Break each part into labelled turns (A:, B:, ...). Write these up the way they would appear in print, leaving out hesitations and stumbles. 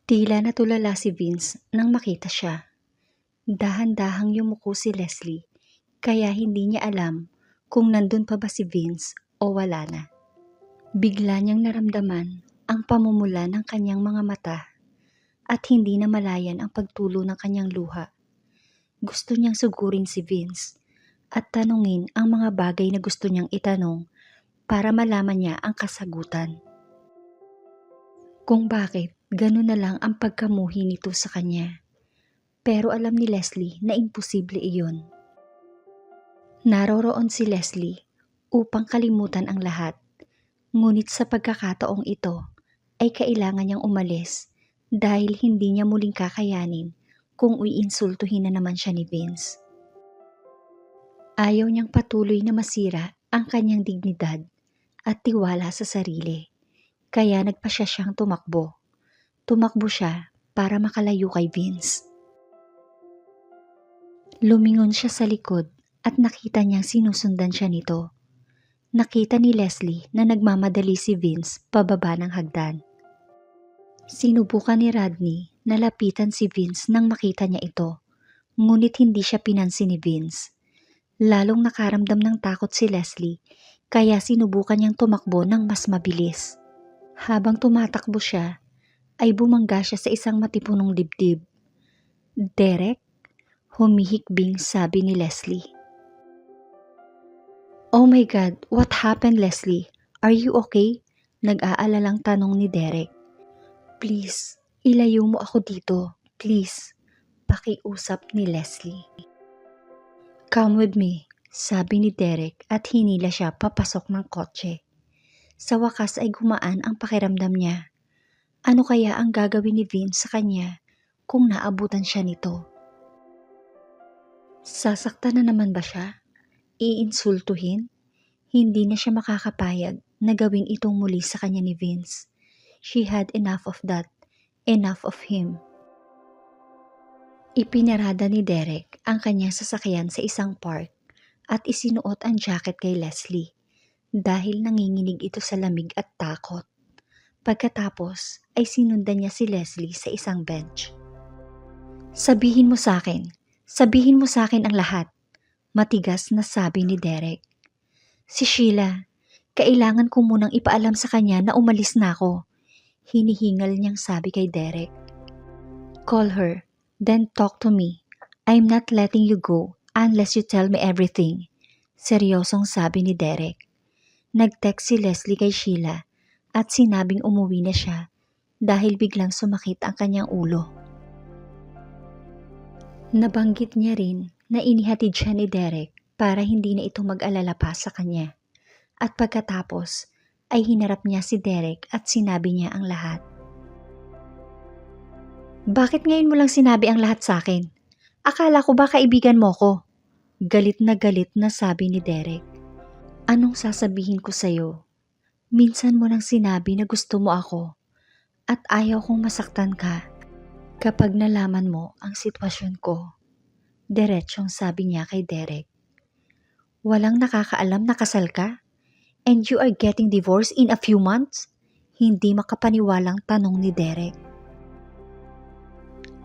A: Tila natulala si Vince nang makita siya. Dahan-dahang yumuko si Leslie, kaya hindi niya alam kung nandun pa ba si Vince o wala na. Bigla niyang naramdaman ang pamumula ng kanyang mga mata at hindi na malayan ang pagtulo ng kanyang luha. Gusto niyang sugurin si Vince at tanungin ang mga bagay na gusto niyang itanong para malaman niya ang kasagutan. Kung bakit ganun na lang ang pagkamuhi nito sa kanya. Pero alam ni Leslie na imposible iyon. Naroroon si Leslie upang kalimutan ang lahat. Ngunit sa pagkakataong ito ay kailangan niyang umalis dahil hindi niya muling kakayanin kung iinsultuhin na naman siya ni Vince. Ayaw niyang patuloy na masira ang kanyang dignidad at tiwala sa sarili. Kaya nagpasya siyang tumakbo. Tumakbo siya para makalayo kay Vince. Lumingon siya sa likod at nakita niyang sinusundan siya nito. Nakita ni Leslie na nagmamadali si Vince pababa ng hagdan. Sinubukan ni Rodney na lapitan si Vince nang makita niya ito, ngunit hindi siya pinansin ni Vince. Lalong nakaramdam ng takot si Leslie, kaya sinubukan niyang tumakbo ng mas mabilis. Habang tumatakbo siya, ay bumangga siya sa isang matipunong dibdib. "Derek?" Humihikbing sabi ni Leslie. "Oh my God, what happened, Leslie? Are you okay?" Nag-aalalang tanong ni Derek. "Please, ilayo mo ako dito. Please." Pakiusap ni Leslie. "Come with me," sabi ni Derek at hinila siya papasok ng kotse. Sa wakas ay gumaan ang pakiramdam niya. Ano kaya ang gagawin ni Vince sa kanya kung naabutan siya nito? Sasaktan na naman ba siya? Iinsultuhin? Hindi na siya makakapayag na gawin itong muli sa kanya ni Vince. She had enough of that. Enough of him. Ipinarada ni Derek ang kanyang sasakyan sa isang park at isinuot ang jacket kay Leslie dahil nanginginig ito sa lamig at takot. Pagkatapos ay sinundan niya si Leslie sa isang bench. Sabihin mo sa akin ang lahat," matigas na sabi ni Derek. "Si Sheila, kailangan ko munang ipaalam sa kanya na umalis na ako," hinihingal niyang sabi kay Derek. "Call her, then talk to me. I'm not letting you go unless you tell me everything," seryosong sabi ni Derek. Nag-text si Leslie kay Sheila at sinabing umuwi na siya dahil biglang sumakit ang kanyang ulo. Nabanggit niya rin na inihatid siya ni Derek para hindi na ito mag-alala pa sa kanya. At pagkatapos ay hinarap niya si Derek at sinabi niya ang lahat. "Bakit ngayon mo lang sinabi ang lahat sa akin? Akala ko ba kaibigan mo ko?" Galit na sabi ni Derek. "Anong sasabihin ko sa'yo? Minsan mo nang sinabi na gusto mo ako at ayaw kong masaktan ka kapag nalaman mo ang sitwasyon ko," diretsyong sabi niya kay Derek. "Walang nakakaalam na kasal ka? And you are getting divorced in a few months?" Hindi makapaniwalang tanong ni Derek.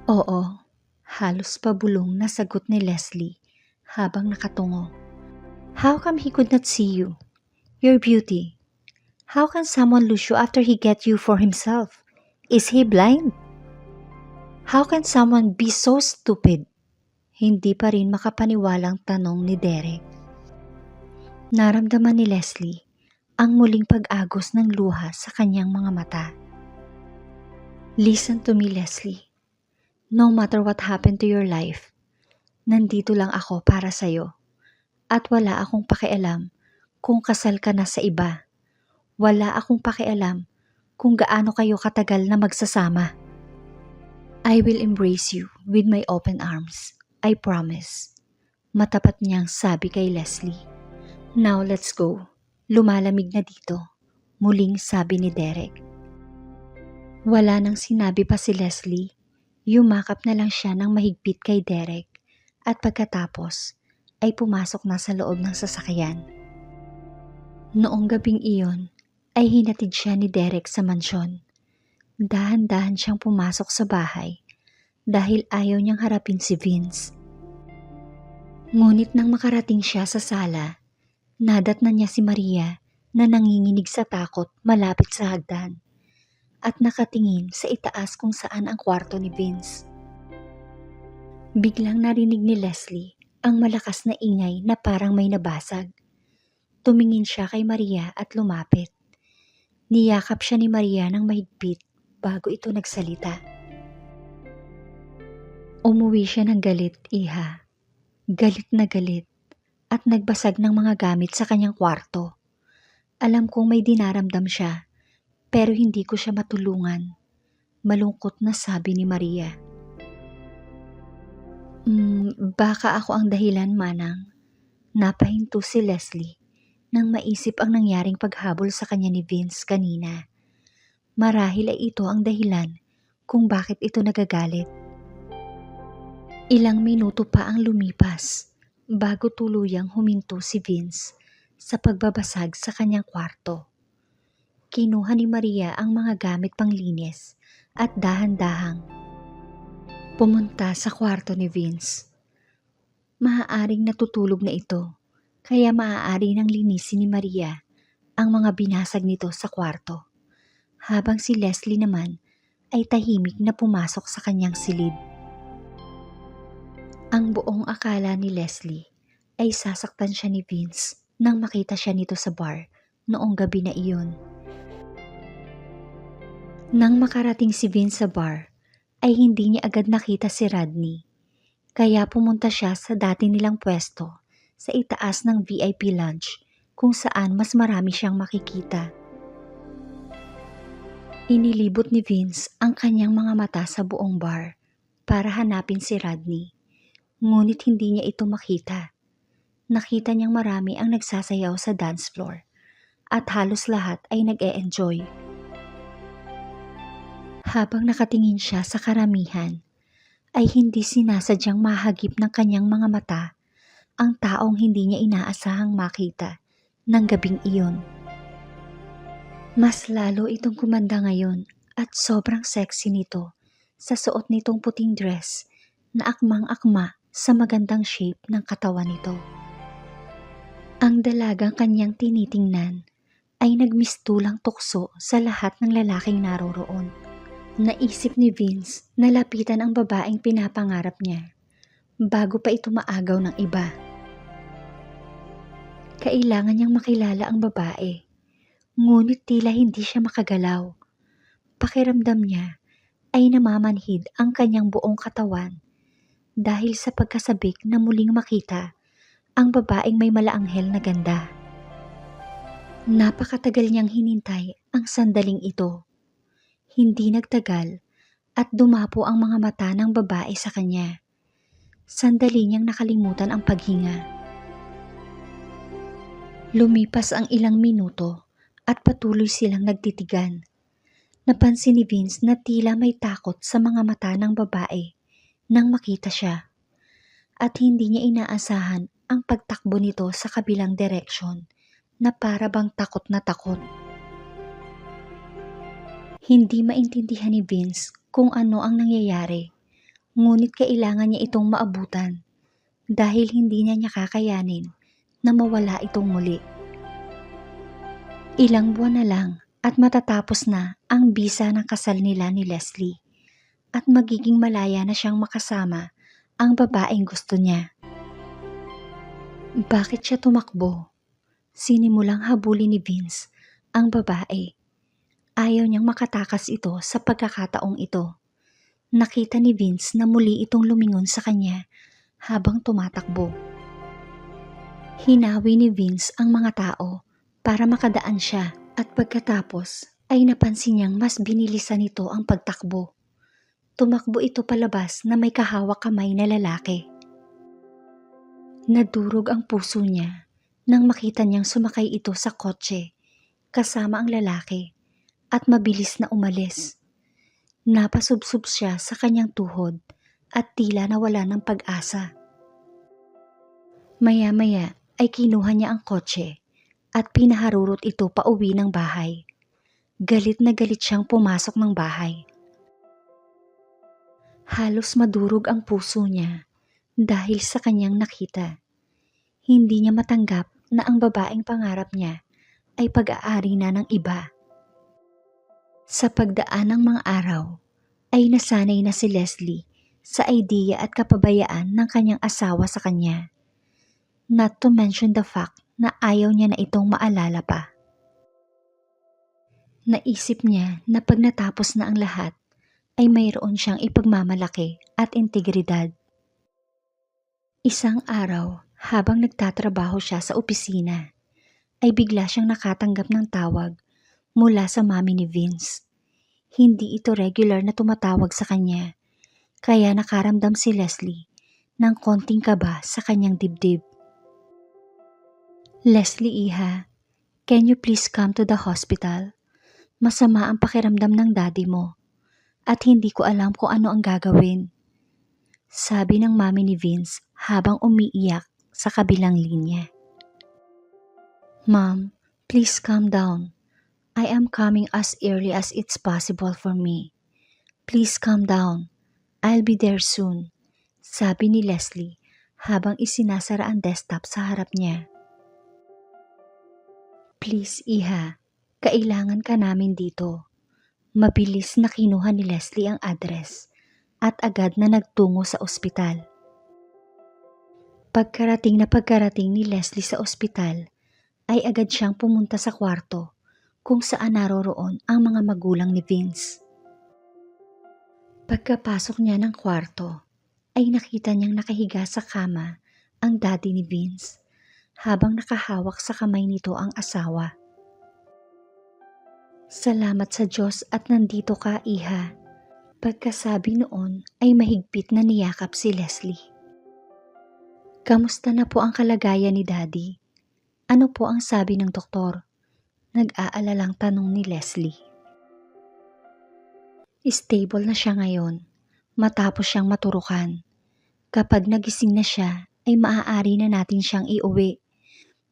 A: "Oo," halos pabulong na sagot ni Leslie habang nakatungo. "How come he could not see you? Your beauty. How can someone lose you after he get you for himself? Is he blind? How can someone be so stupid?" Hindi pa rin makapaniwalang tanong ni Derek. Naramdaman ni Leslie ang muling pag-agos ng luha sa kanyang mga mata. "Listen to me, Leslie. No matter what happened to your life, nandito lang ako para sa'yo. At wala akong pakialam kung kasal ka na sa iba. Wala akong pakialam kung gaano kayo katagal na magsasama. I will embrace you with my open arms. I promise." Matapat niyang sabi kay Leslie. "Now let's go. Lumalamig na dito," muling sabi ni Derek. Wala nang sinabi pa si Leslie. Yumakap na lang siya ng mahigpit kay Derek at pagkatapos ay pumasok na sa loob ng sasakyan. Noong gabing iyon ay hinatid siya ni Derek sa mansyon. Dahan-dahan siyang pumasok sa bahay dahil ayaw niyang harapin si Vince. Ngunit nang makarating siya sa sala, nadatnan niya si Maria na nanginginig sa takot malapit sa hagdan at nakatingin sa itaas kung saan ang kwarto ni Vince. Biglang narinig ni Leslie ang malakas na ingay na parang may nabasag. Tumingin siya kay Maria at lumapit. Niyakap siya ni Maria ng mahigpit bago ito nagsalita. Umuwi siya ng galit, iha. Galit na galit at nagbasag ng mga gamit sa kanyang kwarto. Alam kong may dinaramdam siya pero hindi ko siya matulungan. Malungkot na sabi ni Maria. Baka ako ang dahilan, Manang. Napahinto si Leslie nang maisip ang nangyaring paghabol sa kanya ni Vince kanina. Marahil ay ito ang dahilan kung bakit ito nagagalit. Ilang minuto pa ang lumipas bago tuluyang huminto si Vince sa pagbabasag sa kanyang kwarto. Kinuha ni Maria ang mga gamit panglinis at dahan-dahang pumunta sa kwarto ni Vince. Maaaring natutulog na ito, kaya maaari nang linisin ni Maria ang mga binasag nito sa kwarto, habang si Leslie naman ay tahimik na pumasok sa kanyang silid. Ang buong akala ni Leslie ay sasaktan siya ni Vince nang makita siya nito sa bar noong gabi na iyon. Nang makarating si Vince sa bar, ay hindi niya agad nakita si Rodney. Kaya pumunta siya sa dati nilang pwesto sa itaas ng VIP lounge kung saan mas marami siyang makikita. Inilibot ni Vince ang kanyang mga mata sa buong bar para hanapin si Rodney. Ngunit hindi niya ito makita. Nakita niyang marami ang nagsasayaw sa dance floor at halos lahat ay nag-e-enjoy. Habang nakatingin siya sa karamihan, ay hindi sinasadyang mahagip ng kanyang mga mata ang taong hindi niya inaasahang makita ng gabing iyon. Mas lalo itong kumanda ngayon at sobrang sexy nito sa suot nitong puting dress na akmang-akma sa magandang shape ng katawan nito. Ang dalagang kanyang tinitingnan ay nagmistulang tukso sa lahat ng lalaking naroroon. Naisip ni Vince na lapitan ang babaeng pinapangarap niya bago pa ito maagaw ng iba. Kailangan niyang makilala ang babae, ngunit tila hindi siya makagalaw. Pakiramdam niya ay namamanhid ang kanyang buong katawan dahil sa pagkasabik na muling makita ang babaeng may malaanghel na ganda. Napakatagal niyang hinintay ang sandaling ito. Hindi nagtagal at dumapo ang mga mata ng babae sa kanya. Sandali niyang nakalimutan ang paghinga. Lumipas ang ilang minuto at patuloy silang nagtitigan. Napansin ni Vince na tila may takot sa mga mata ng babae nang makita siya. At hindi niya inaasahan ang pagtakbo nito sa kabilang direksyon na para bang takot na takot. Hindi maintindihan ni Vince kung ano ang nangyayari, ngunit kailangan niya itong maabutan dahil hindi niya kakayanin na mawala itong muli. Ilang buwan na lang at matatapos na ang bisa ng kasal nila ni Leslie at magiging malaya na siyang makasama ang babaeng gusto niya. Bakit siya tumakbo? Sinimulang habulin ni Vince ang babae. Ayaw niyang makatakas ito sa pagkakataong ito. Nakita ni Vince na muli itong lumingon sa kanya habang tumatakbo. Hinawi ni Vince ang mga tao para makadaan siya at pagkatapos ay napansin niyang mas binilisan nito ang pagtakbo. Tumakbo ito palabas na may kahawak kamay na lalaki. Nadurog ang puso niya nang makita niyang sumakay ito sa kotse kasama ang lalaki at mabilis na umalis. Napasubsob siya sa kanyang tuhod at tila nawala ng pag-asa. Maya-maya ay kinuha niya ang kotse at pinaharurot ito pauwi ng bahay. Galit na galit siyang pumasok ng bahay. Halos madurog ang puso niya dahil sa kanyang nakita. Hindi niya matanggap na ang babaeng pangarap niya ay pag-aari na ng iba. Sa pagdaan ng mga araw, ay nasanay na si Leslie sa idea at kapabayaan ng kanyang asawa sa kanya. Not to mention the fact na ayaw niya na itong maalala pa. Naisip niya na pag natapos na ang lahat, ay mayroon siyang ipagmamalaki at integridad. Isang araw, habang nagtatrabaho siya sa opisina, ay bigla siyang nakatanggap ng tawag mula sa mami ni Vince. Hindi ito regular na tumatawag sa kanya, kaya nakaramdam si Leslie ng konting kaba sa kanyang dibdib. Leslie, iha, can you please come to the hospital? Masama ang pakiramdam ng daddy mo at hindi ko alam kung ano ang gagawin. Sabi ng mami ni Vince habang umiiyak sa kabilang linya. Mom, please calm down. I am coming as early as it's possible for me. Please calm down. I'll be there soon. Sabi ni Leslie habang isinasara ang desktop sa harap niya. Please, iha. Kailangan ka namin dito. Mabilis na kinuha ni Leslie ang address at agad na nagtungo sa ospital. Pagkarating ni Leslie sa ospital, ay agad siyang pumunta sa kwarto kung saan naroroon ang mga magulang ni Vince. Pagkapasok niya ng kwarto, ay nakita niyang nakahiga sa kama ang daddy ni Vince habang nakahawak sa kamay nito ang asawa. Salamat sa Diyos at nandito ka, iha. Pagkasabi noon ay mahigpit na niyakap si Leslie. Kamusta na po ang kalagayan ni daddy? Ano po ang sabi ng doktor? Nag-aalalang tanong ni Leslie. Stable na siya ngayon, matapos siyang maturukan. Kapag nagising na siya, ay maaari na natin siyang iuwi.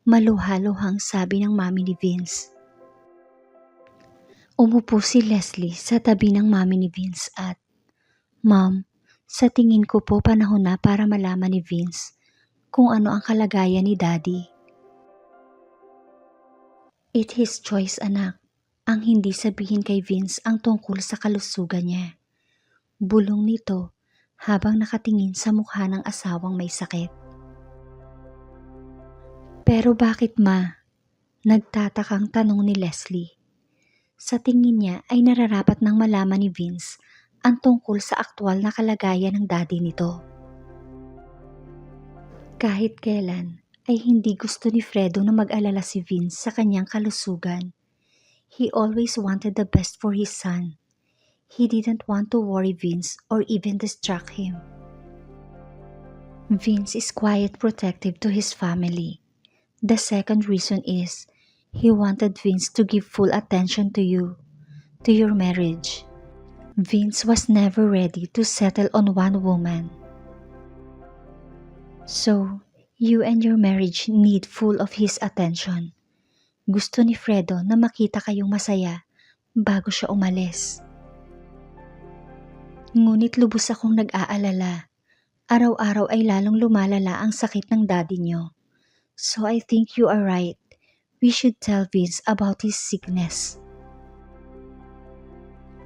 A: Maluha-luhang sabi ng mami ni Vince. Umupo si Leslie sa tabi ng mami ni Vince at, Ma'am, sa tingin ko po panahon na para malaman ni Vince kung ano ang kalagayan ni Daddy. It's his choice, anak, ang hindi sabihin kay Vince ang tungkol sa kalusugan niya. Bulong nito habang nakatingin sa mukha ng asawang may sakit. Pero bakit, ma? Nagtatakang tanong ni Leslie. Sa tingin niya ay nararapat nang malaman ni Vince ang tungkol sa aktwal na kalagayan ng daddy nito. Kahit kailan ay hindi gusto ni Fredo na mag-alala si Vince sa kanyang kalusugan. He always wanted the best for his son. He didn't want to worry Vince or even distract him. Vince is quite protective to his family. The second reason is he wanted Vince to give full attention to you, to your marriage. Vince was never ready to settle on one woman. So, you and your marriage need full of his attention. Gusto ni Fredo na makita kayong masaya bago siya umalis. Ngunit lubos akong nag-aalala. Araw-araw ay lalong lumalala ang sakit ng daddy niyo. So I think you are right. We should tell Vince about his sickness.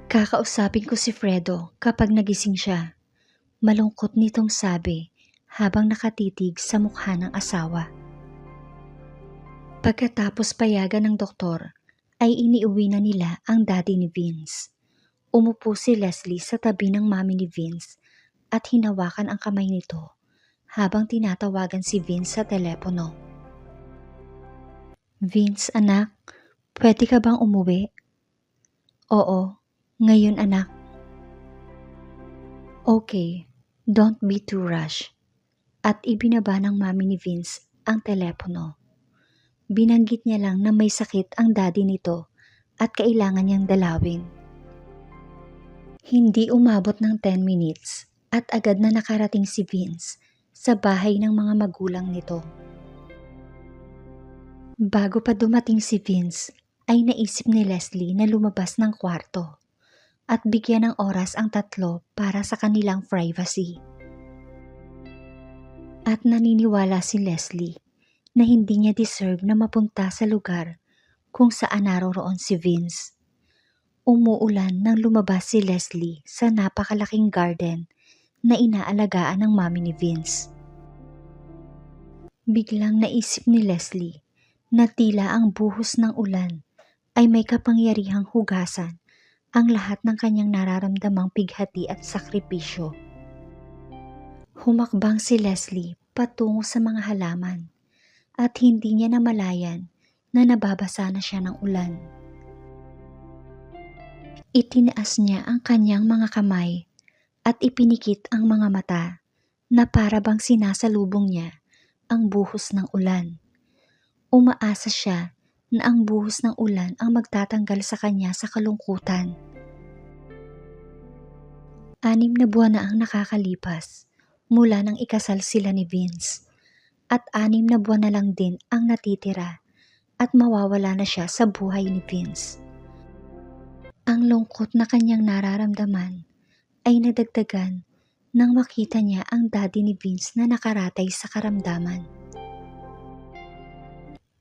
A: Kakausapin ko si Fredo kapag nagising siya. Malungkot nitong sabi habang nakatitig sa mukha ng asawa. Pagkatapos payagan ng doktor, ay iniuwi na nila ang daddy ni Vince. Umupo si Leslie sa tabi ng mami ni Vince at hinawakan ang kamay nito habang tinatawagan si Vince sa telepono. Vince, anak, pwede ka bang umuwi? Oo, ngayon anak. Okay, don't be too rush. At ibinaba ng mami ni Vince ang telepono. Binanggit niya lang na may sakit ang daddy nito at kailangan niyang dalawin. Hindi umabot ng 10 minutes at agad na nakarating si Vince sa bahay ng mga magulang nito. Bago pa dumating si Vince, ay naisip ni Leslie na lumabas ng kwarto at bigyan ng oras ang tatlo para sa kanilang privacy. At naniniwala si Leslie na hindi niya deserve na mapunta sa lugar kung saan naroroon si Vince. Umuulan nang lumabas si Leslie sa napakalaking garden na inaalagaan ng mami ni Vince. Biglang naisip ni Leslie na tila ang buhos ng ulan ay may kapangyarihang hugasan ang lahat ng kanyang nararamdamang pighati at sakripisyo. Humakbang si Leslie patungo sa mga halaman at hindi niya namalayan na nababasa na siya ng ulan. Itinaas niya ang kanyang mga kamay at ipinikit ang mga mata na para bang sinasalubong niya ang buhos ng ulan. Umaasa siya na ang buhos ng ulan ang magtatanggal sa kanya sa kalungkutan. 6 na buwan na ang nakakalipas mula nang ikasal sila ni Vince at 6 na buwan na lang din ang natitira at mawawala na siya sa buhay ni Vince. Ang lungkot na kanyang nararamdaman ay nadagdagan nang makita niya ang daddy ni Vince na nakaratay sa karamdaman.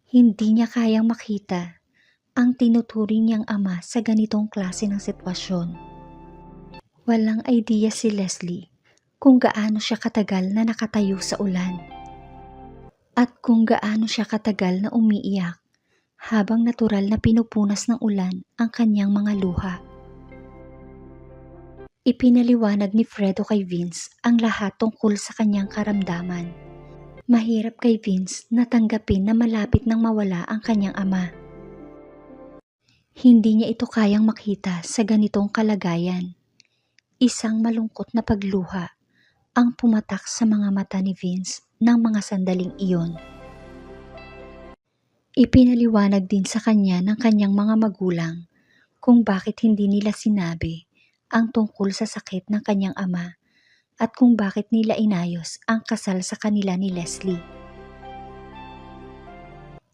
A: Hindi niya kayang makita ang tinuturing niyang ama sa ganitong klase ng sitwasyon. Walang idea si Leslie kung gaano siya katagal na nakatayo sa ulan at kung gaano siya katagal na umiiyak habang natural na pinupunas ng ulan ang kanyang mga luha. Ipinaliwanag ni Fredo kay Vince ang lahat tungkol sa kanyang karamdaman. Mahirap kay Vince na tanggapin na malapit nang mawala ang kanyang ama. Hindi niya ito kayang makita sa ganitong kalagayan. Isang malungkot na pagluha ang pumatak sa mga mata ni Vince ng mga sandaling iyon. Ipinaliwanag din sa kanya ng kanyang mga magulang kung bakit hindi nila sinabi ang tungkol sa sakit ng kanyang ama at kung bakit nila inayos ang kasal sa kanila ni Leslie.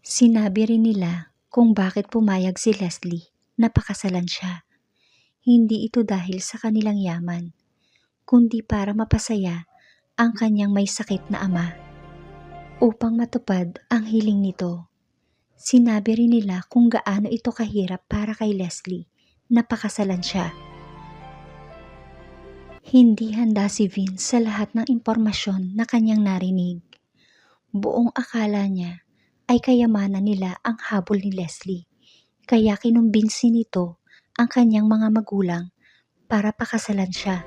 A: Sinabi rin nila kung bakit pumayag si Leslie na pakasalan siya. Hindi ito dahil sa kanilang yaman, kundi para mapasaya ang kanyang may sakit na ama. Upang matupad ang hiling nito, sinabi rin nila kung gaano ito kahirap para kay Leslie na pakasalan siya. Hindi handa si Vince sa lahat ng impormasyon na kanyang narinig. Buong akala niya ay kayamanan nila ang habol ni Leslie, kaya kinumbinsi nito ang kanyang mga magulang para pakasalan siya.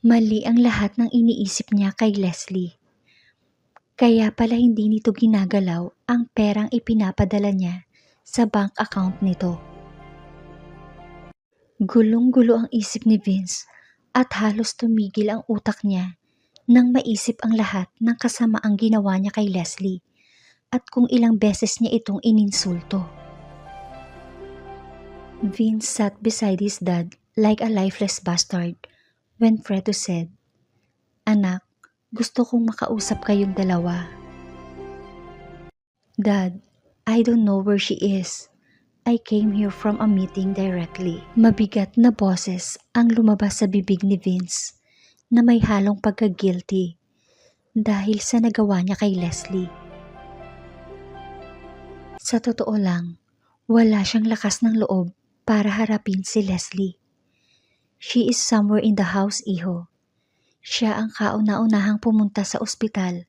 A: Mali ang lahat ng iniisip niya kay Leslie. Kaya pala hindi nito ginagalaw ang perang ipinapadala niya sa bank account nito. Gulong-gulo ang isip ni Vince at halos tumigil ang utak niya nang maisip ang lahat ng kasamaang ginawa niya kay Leslie at kung ilang beses niya itong ininsulto. Vince sat beside his dad like a lifeless bastard when Fredo said, "Anak, gusto kong makausap kayong dalawa." "Dad, I don't know where she is. I came here from a meeting directly." Mabigat na boses ang lumabas sa bibig ni Vince na may halong pagka-guilty dahil sa nagawa niya kay Leslie. Sa totoo lang, wala siyang lakas ng loob para harapin si Leslie. "She is somewhere in the house, iho." Siya ang kauna-unahang pumunta sa ospital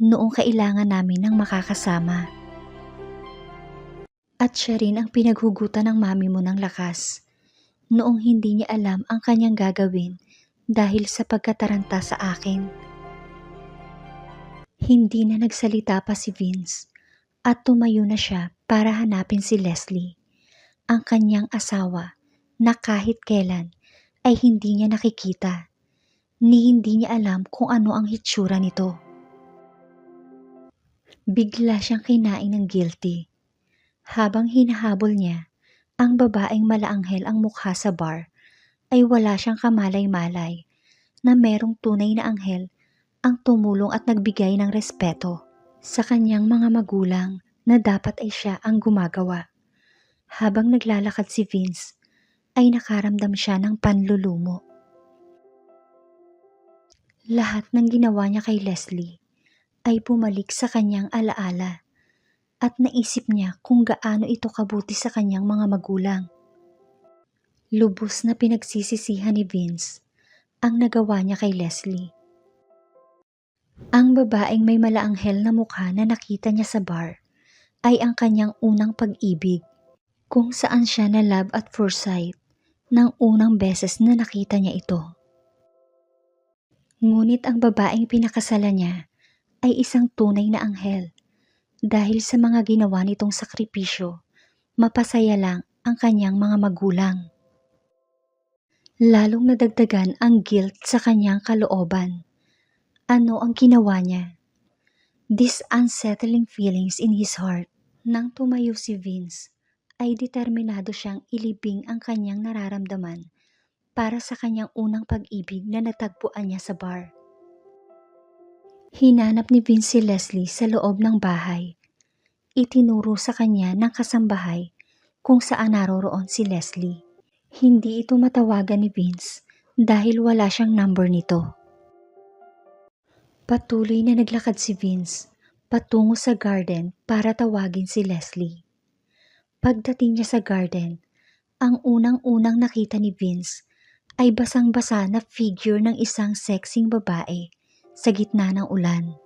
A: noong kailangan namin ng makakasama. At siya rin ang pinaghugutan ng mami mo ng lakas noong hindi niya alam ang kanyang gagawin dahil sa pagkataranta sa akin. Hindi na nagsalita pa si Vince at tumayo na siya para hanapin si Leslie, ang kanyang asawa na kahit kailan ay hindi niya nakikita, ni hindi niya alam kung ano ang hitsura nito. Bigla siyang kinain ng guilty. Habang hinahabol niya ang babaeng malaanghel ang mukha sa bar, ay wala siyang kamalay-malay na merong tunay na anghel ang tumulong at nagbigay ng respeto sa kanyang mga magulang na dapat ay siya ang gumagawa. Habang naglalakad si Vince, ay nakaramdam siya ng panlulumo. Lahat ng ginawa niya kay Leslie ay bumalik sa kanyang alaala at naisip niya kung gaano ito kabuti sa kanyang mga magulang. Lubos na pinagsisisihan ni Vince ang nagawa niya kay Leslie. Ang babaeng may malaanghel na mukha na nakita niya sa bar ay ang kanyang unang pag-ibig, kung saan siya na love at first sight ng unang beses na nakita niya ito. Ngunit ang babaeng pinakasalan niya ay isang tunay na anghel. Dahil sa mga ginawa nitong sakripisyo, mapasaya lang ang kanyang mga magulang. Lalong nadagdagan ang guilt sa kanyang kalooban. Ano ang ginawa niya? These unsettling feelings in his heart. Nang tumayo si Vince, ay determinado siyang ilibing ang kanyang nararamdaman para sa kanyang unang pag-ibig na natagpuan niya sa bar. Hinanap ni Vince si Leslie sa loob ng bahay. Itinuro sa kanya ng kasambahay kung saan naroroon si Leslie. Hindi ito matawagan ni Vince dahil wala siyang number nito. Patuloy na naglakad si Vince patungo sa garden para tawagin si Leslie. Pagdating niya sa garden, ang unang-unang nakita ni Vince ay basang-basa na figure ng isang sexing babae sa gitna ng ulan.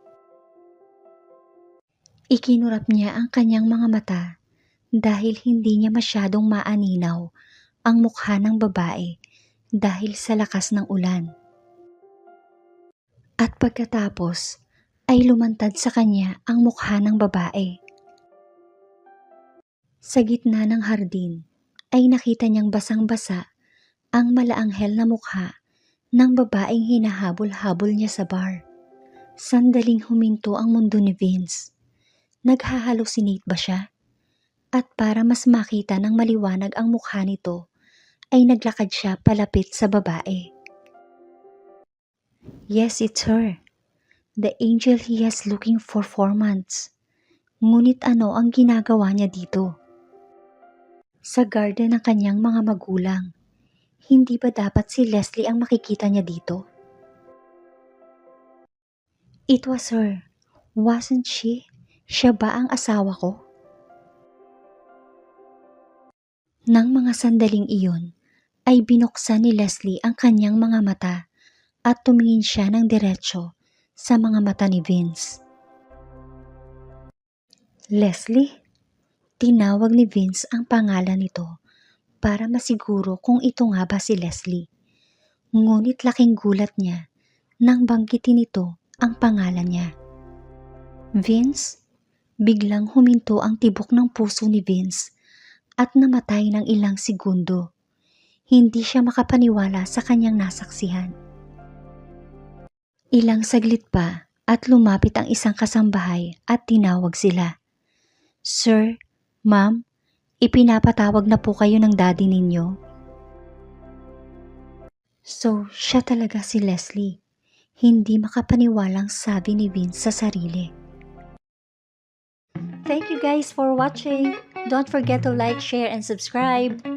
A: Ikinurap niya ang kanyang mga mata dahil hindi niya masyadong maaninaw ang mukha ng babae dahil sa lakas ng ulan. At pagkatapos ay lumantad sa kanya ang mukha ng babae. Sa gitna ng hardin ay nakita niyang basang-basa ang malaanghel na mukha ng babaeng hinahabol-habol niya sa bar. Sandaling huminto ang mundo ni Vince. Naghahalusinate ba siya? At para mas makita ng maliwanag ang mukha nito, ay naglakad siya palapit sa babae. Yes, it's her. The angel he has looking for 4 months. Ngunit ano ang ginagawa niya dito? Sa garden ng kanyang mga magulang. Hindi ba dapat si Leslie ang makikita niya dito? It was her. Wasn't she? Siya ba ang asawa ko? Nang mga sandaling iyon, ay binuksan ni Leslie ang kanyang mga mata at tumingin siya ng diretsyo sa mga mata ni Vince. Leslie? Tinawag ni Vince ang pangalan nito para masiguro kung ito nga ba si Leslie. Ngunit laking gulat niya nang banggitin nito ang pangalan niya. Vince? Biglang huminto ang tibok ng puso ni Vince at namatay ng ilang segundo. Hindi siya makapaniwala sa kanyang nasaksihan. Ilang saglit pa at lumapit ang isang kasambahay at tinawag sila. Sir, Ma'am, ipinapatawag na po kayo ng daddy ninyo. So, siya talaga si Leslie. Hindi makapaniwalang sabi ni Vince sa sarili. Thank you guys for watching. Don't forget to like, share, and subscribe.